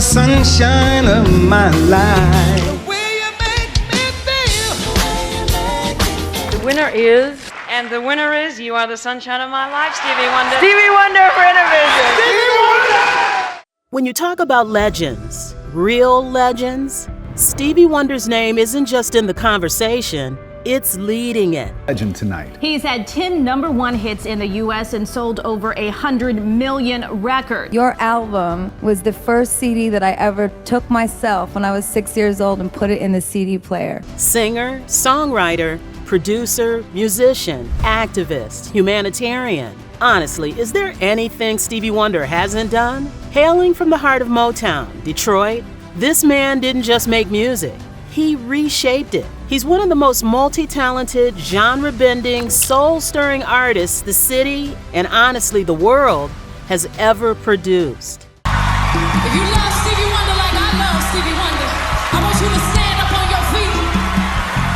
the sunshine of my life. The way you make me feel. The winner is, and the winner is, you are the sunshine of my life, Stevie Wonder. Stevie Wonder for Intervision. Stevie Wonder! When you talk about legends, real legends, Stevie Wonder's name isn't just in the conversation, it's leading it. Legend tonight. He's had 10 #1 hits in the U.S. and sold over 100 million records. Your album was the first CD that I ever took myself when I was 6 years old and put it in the CD player. Singer, songwriter, producer, musician, activist, humanitarian. Honestly, is there anything Stevie Wonder hasn't done? Hailing from the heart of Motown, Detroit, this man didn't just make music, he reshaped it. He's one of the most multi-talented, genre-bending, soul-stirring artists the city, and honestly the world, has ever produced. If you love Stevie Wonder like I love Stevie Wonder, I want you to stand up on your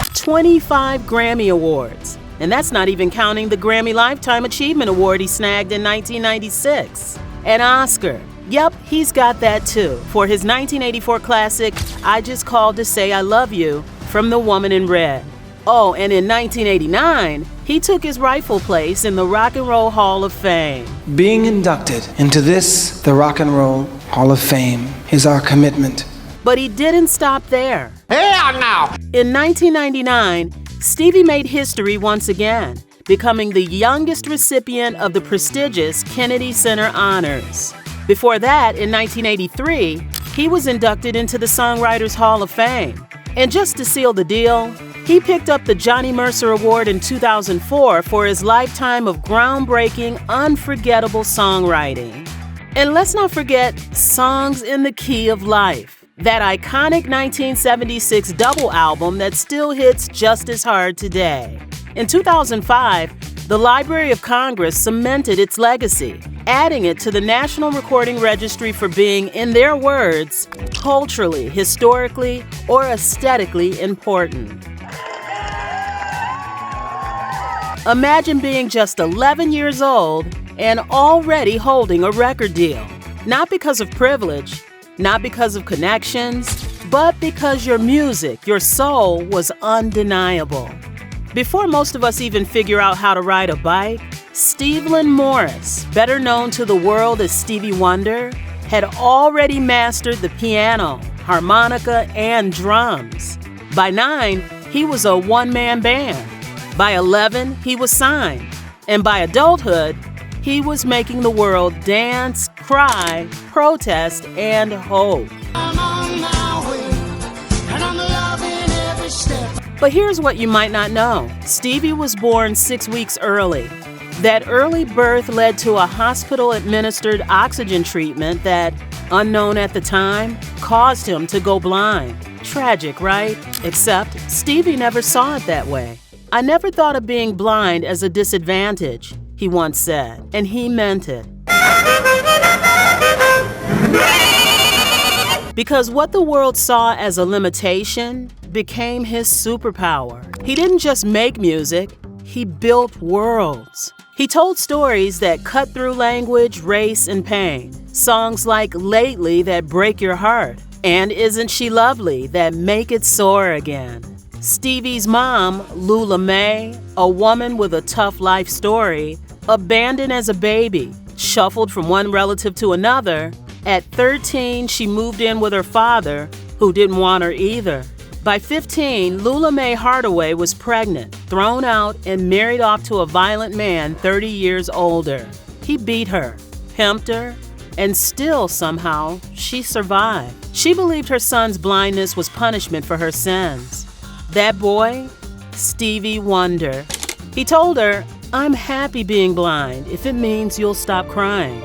feet. 25 Grammy Awards, and that's not even counting the Grammy Lifetime Achievement Award he snagged in 1996. An Oscar. Yep, he's got that too, for his 1984 classic, I Just Called to Say I Love You, from The Woman in Red. Oh, and in 1989, he took his rightful place in the Rock and Roll Hall of Fame. Being inducted into this, the Rock and Roll Hall of Fame, is our commitment. But he didn't stop there. Hell no! In 1999, Stevie made history once again, becoming the youngest recipient of the prestigious Kennedy Center Honors. Before that, in 1983, he was inducted into the Songwriters Hall of Fame. And just to seal the deal, he picked up the Johnny Mercer Award in 2004 for his lifetime of groundbreaking, unforgettable songwriting. And let's not forget Songs in the Key of Life, that iconic 1976 double album that still hits just as hard today. In 2005, the Library of Congress cemented its legacy, adding it to the National Recording Registry for being, in their words, culturally, historically, or aesthetically important. Imagine being just 11 years old and already holding a record deal. Not because of privilege, not because of connections, but because your music, your soul, was undeniable. Before most of us even figure out how to ride a bike, Stevland Morris, better known to the world as Stevie Wonder, had already mastered the piano, harmonica, and drums. By 9, he was a one-man band. By 11, he was signed. And by adulthood, he was making the world dance, cry, protest, and hope. I'm on my way, and I'm loving every step. But here's what you might not know. Stevie was born 6 weeks early. That early birth led to a hospital-administered oxygen treatment that, unknown at the time, caused him to go blind. Tragic, right? Except Stevie never saw it that way. "I never thought of being blind as a disadvantage," he once said, and he meant it. Because what the world saw as a limitation became his superpower. He didn't just make music, he built worlds. He told stories that cut through language, race, and pain. Songs like Lately that break your heart, and Isn't She Lovely that make it soar again. Stevie's mom, Lula Mae, a woman with a tough life story, abandoned as a baby, shuffled from one relative to another. At 13, she moved in with her father, who didn't want her either. By 15, Lula Mae Hardaway was pregnant, thrown out, and married off to a violent man 30 years older. He beat her, pimped her, and still, somehow, she survived. She believed her son's blindness was punishment for her sins. That boy? Stevie Wonder. He told her, "I'm happy being blind if it means you'll stop crying."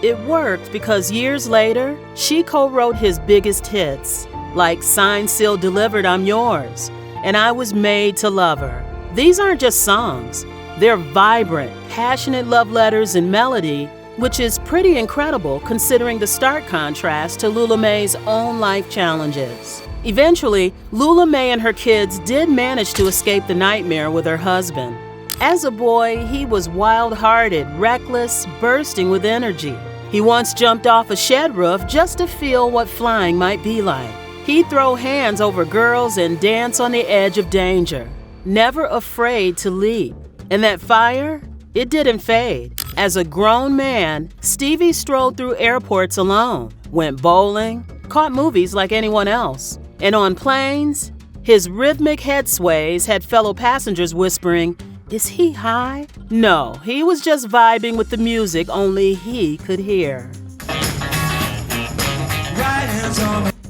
It worked because years later, she co-wrote his biggest hits, like Signed, Sealed, Delivered, I'm Yours, and I Was Made to Love Her. These aren't just songs. They're vibrant, passionate love letters and melody, which is pretty incredible considering the stark contrast to Lula Mae's own life challenges. Eventually, Lula Mae and her kids did manage to escape the nightmare with her husband. As a boy, he was wild-hearted, reckless, bursting with energy. He once jumped off a shed roof just to feel what flying might be like. He'd throw hands over girls and dance on the edge of danger, never afraid to leap. And that fire, it didn't fade. As a grown man, Stevie strolled through airports alone, went bowling, caught movies like anyone else. And on planes, his rhythmic head sways had fellow passengers whispering, "Is he high?" No, he was just vibing with the music only he could hear.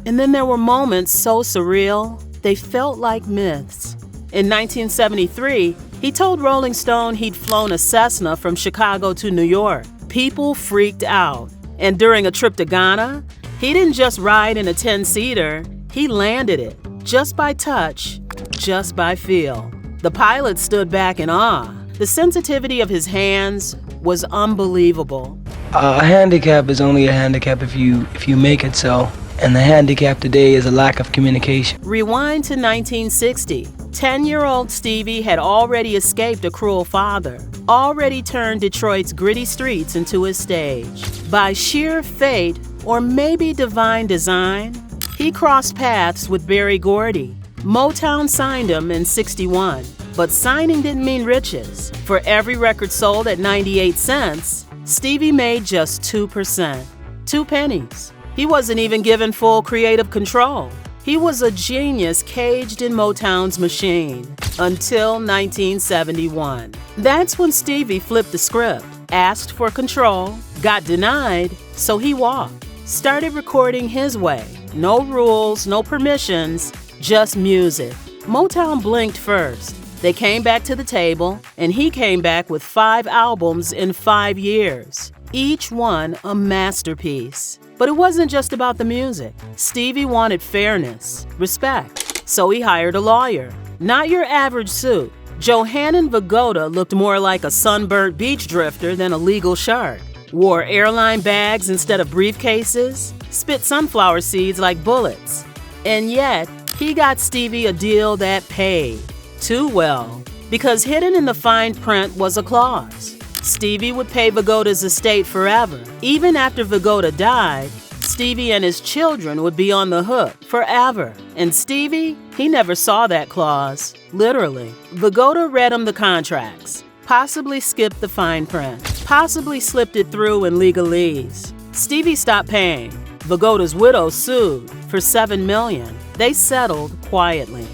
And then there were moments so surreal, they felt like myths. In 1973, he told Rolling Stone he'd flown a Cessna from Chicago to New York. People freaked out. And during a trip to Ghana, he didn't just ride in a 10-seater, he landed it, just by touch, just by feel. The pilot stood back in awe. The sensitivity of his hands was unbelievable. A handicap is only a handicap if you make it so. And the handicap today is a lack of communication. Rewind to 1960. 10-year-old Stevie had already escaped a cruel father, already turned Detroit's gritty streets into his stage. By sheer fate, or maybe divine design, he crossed paths with Berry Gordy. Motown signed him in '61, but signing didn't mean riches. For every record sold at 98 cents, Stevie made just 2%, 2 pennies. He wasn't even given full creative control. He was a genius caged in Motown's machine until 1971. That's when Stevie flipped the script, asked for control, got denied, so he walked. Started recording his way. No rules, no permissions, just music. Motown blinked first. They came back to the table, and he came back with 5 albums in 5 years, each one a masterpiece. But it wasn't just about the music. Stevie wanted fairness, respect. So he hired a lawyer. Not your average suit. Johannan Vagoda looked more like a sunburnt beach drifter than a legal shark. Wore airline bags instead of briefcases. Spit sunflower seeds like bullets. And yet, he got Stevie a deal that paid. Too well. Because hidden in the fine print was a clause. Stevie would pay Vagoda's estate forever. Even after Vagoda died, Stevie and his children would be on the hook forever. And Stevie, he never saw that clause, literally. Vagoda read him the contracts, possibly skipped the fine print, possibly slipped it through in legalese. Stevie stopped paying. Vagoda's widow sued for $7 million. They settled quietly.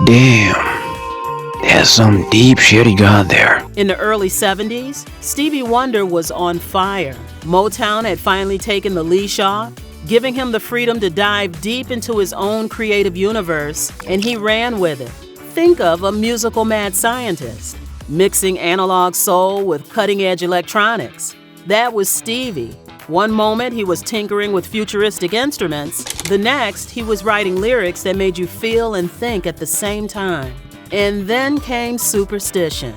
Damn. There's some deep shit he got there. In the early 70s, Stevie Wonder was on fire. Motown had finally taken the leash off, giving him the freedom to dive deep into his own creative universe, and he ran with it. Think of a musical mad scientist, mixing analog soul with cutting-edge electronics. That was Stevie. One moment he was tinkering with futuristic instruments, the next he was writing lyrics that made you feel and think at the same time. And then came Superstition.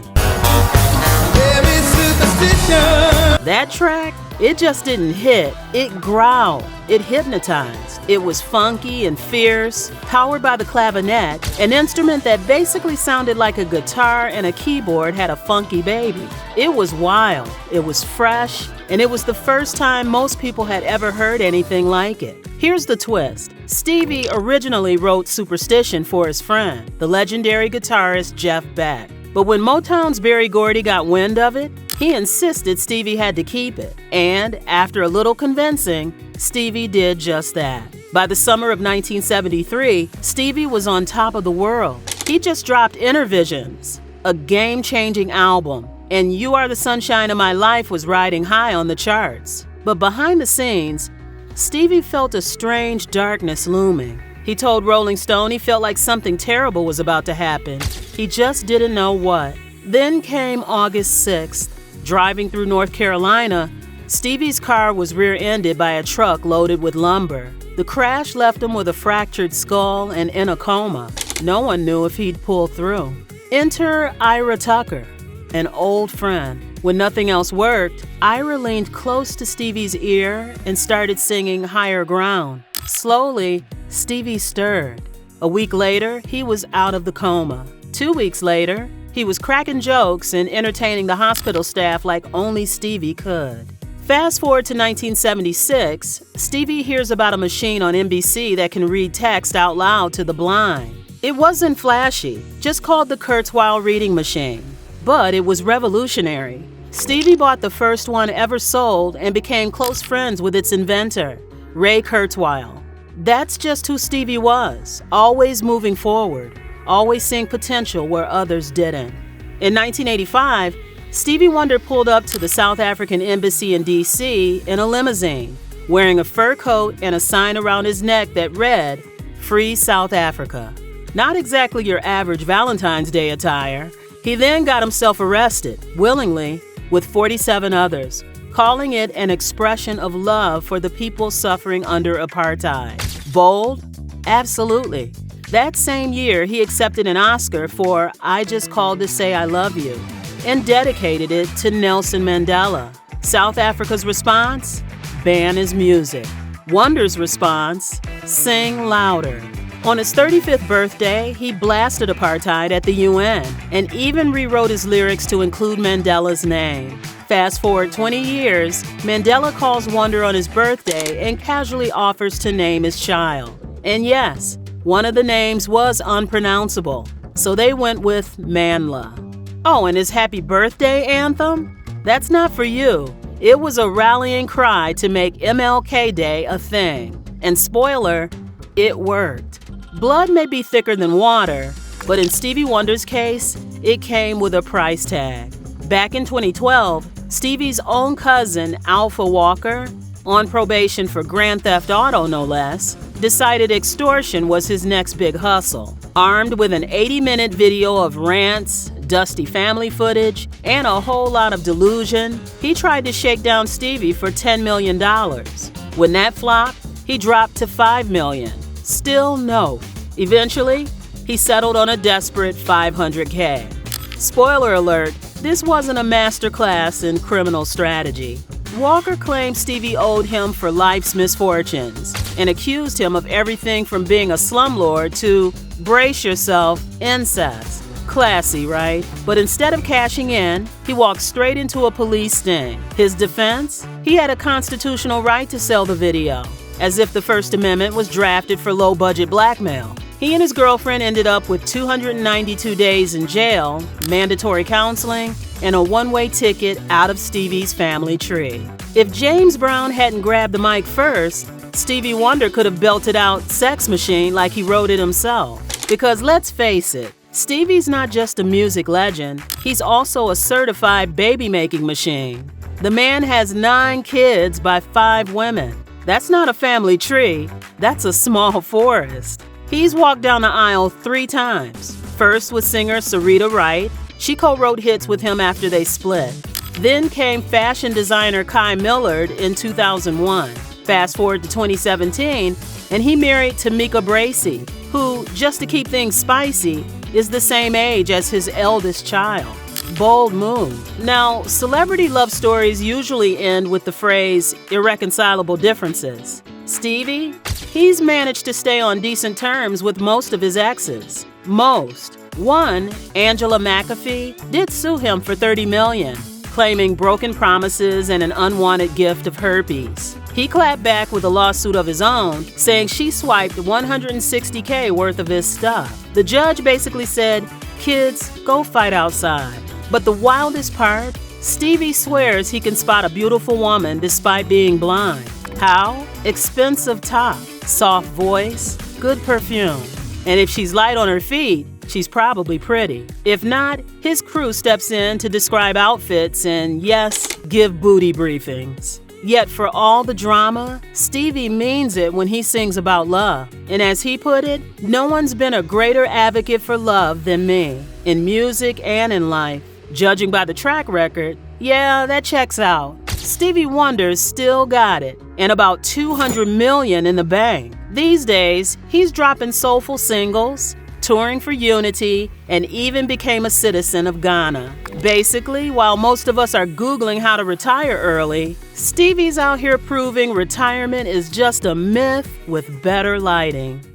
That track, it just didn't hit, it growled, it hypnotized. It was funky and fierce, powered by the clavinet, an instrument that basically sounded like a guitar and a keyboard had a funky baby. It was wild, it was fresh, and it was the first time most people had ever heard anything like it. Here's the twist. Stevie originally wrote Superstition for his friend, the legendary guitarist Jeff Beck. But when Motown's Berry Gordy got wind of it, he insisted Stevie had to keep it. And after a little convincing, Stevie did just that. By the summer of 1973, Stevie was on top of the world. He just dropped Inner Visions, a game-changing album, and You Are the Sunshine of My Life was riding high on the charts. But behind the scenes, Stevie felt a strange darkness looming. He told Rolling Stone he felt like something terrible was about to happen. He just didn't know what. Then came August 6th. Driving through North Carolina, Stevie's car was rear-ended by a truck loaded with lumber. The crash left him with a fractured skull and in a coma. No one knew if he'd pull through. Enter Ira Tucker, an old friend. When nothing else worked, Ira leaned close to Stevie's ear and started singing Higher Ground. Slowly, Stevie stirred. A week later, he was out of the coma. 2 weeks later, he was cracking jokes and entertaining the hospital staff like only Stevie could. Fast forward to 1976, Stevie hears about a machine on NBC that can read text out loud to the blind. It wasn't flashy, just called the Kurzweil reading machine. But it was revolutionary. Stevie bought the first one ever sold and became close friends with its inventor, Ray Kurzweil. That's just who Stevie was, always moving forward, always seeing potential where others didn't. In 1985, Stevie Wonder pulled up to the South African Embassy in D.C. in a limousine, wearing a fur coat and a sign around his neck that read, "Free South Africa." Not exactly your average Valentine's Day attire. He then got himself arrested, willingly, with 47 others, calling it an expression of love for the people suffering under apartheid. Bold? Absolutely. That same year, he accepted an Oscar for I Just Called to Say I Love You and dedicated it to Nelson Mandela. South Africa's response? Ban his music. Wonder's response? Sing louder. On his 35th birthday, he blasted apartheid at the UN and even rewrote his lyrics to include Mandela's name. Fast forward 20 years, Mandela calls Wonder on his birthday and casually offers to name his child. And yes, one of the names was unpronounceable, so they went with Manla. Oh, and his happy birthday anthem? That's not for you. It was a rallying cry to make MLK Day a thing. And spoiler, it worked. Blood may be thicker than water, but in Stevie Wonder's case, it came with a price tag. Back in 2012, Stevie's own cousin, Alpha Walker, on probation for grand theft auto no less, decided extortion was his next big hustle. Armed with an 80-minute video of rants, dusty family footage, and a whole lot of delusion, he tried to shake down Stevie for $10 million. When that flopped, he dropped to $5 million. Still no. Eventually, he settled on a desperate $500K. Spoiler alert, this wasn't a masterclass in criminal strategy. Walker claimed Stevie owed him for life's misfortunes and accused him of everything from being a slumlord to, brace yourself, incest. Classy, right? But instead of cashing in, he walked straight into a police sting. His defense? He had a constitutional right to sell the video, as if the First Amendment was drafted for low-budget blackmail. He and his girlfriend ended up with 292 days in jail, mandatory counseling, and a one-way ticket out of Stevie's family tree. If James Brown hadn't grabbed the mic first, Stevie Wonder could have belted out Sex Machine like he wrote it himself. Because let's face it, Stevie's not just a music legend, he's also a certified baby-making machine. The man has 9 kids by 5 women. That's not a family tree, that's a small forest. He's walked down the aisle 3 times. First with singer Sarita Wright. She co-wrote hits with him after they split. Then came fashion designer Kai Millard in 2001. Fast forward to 2017, and he married Tamika Bracey, who, just to keep things spicy, is the same age as his eldest child. Bold move. Now, celebrity love stories usually end with the phrase, irreconcilable differences. Stevie? He's managed to stay on decent terms with most of his exes. Most. One, Angela McAfee, did sue him for $30 million, claiming broken promises and an unwanted gift of herpes. He clapped back with a lawsuit of his own, saying she swiped $160K worth of his stuff. The judge basically said, kids, go fight outside. But the wildest part, Stevie swears he can spot a beautiful woman despite being blind. How? Expensive top, soft voice, good perfume. And if she's light on her feet, she's probably pretty. If not, his crew steps in to describe outfits and, yes, give booty briefings. Yet for all the drama, Stevie means it when he sings about love. And as he put it, no one's been a greater advocate for love than me, in music and in life. Judging by the track record, yeah, that checks out. Stevie Wonder's still got it, and about $200 million in the bank. These days, he's dropping soulful singles, touring for Unity, and even became a citizen of Ghana. Basically, while most of us are Googling how to retire early, Stevie's out here proving retirement is just a myth with better lighting.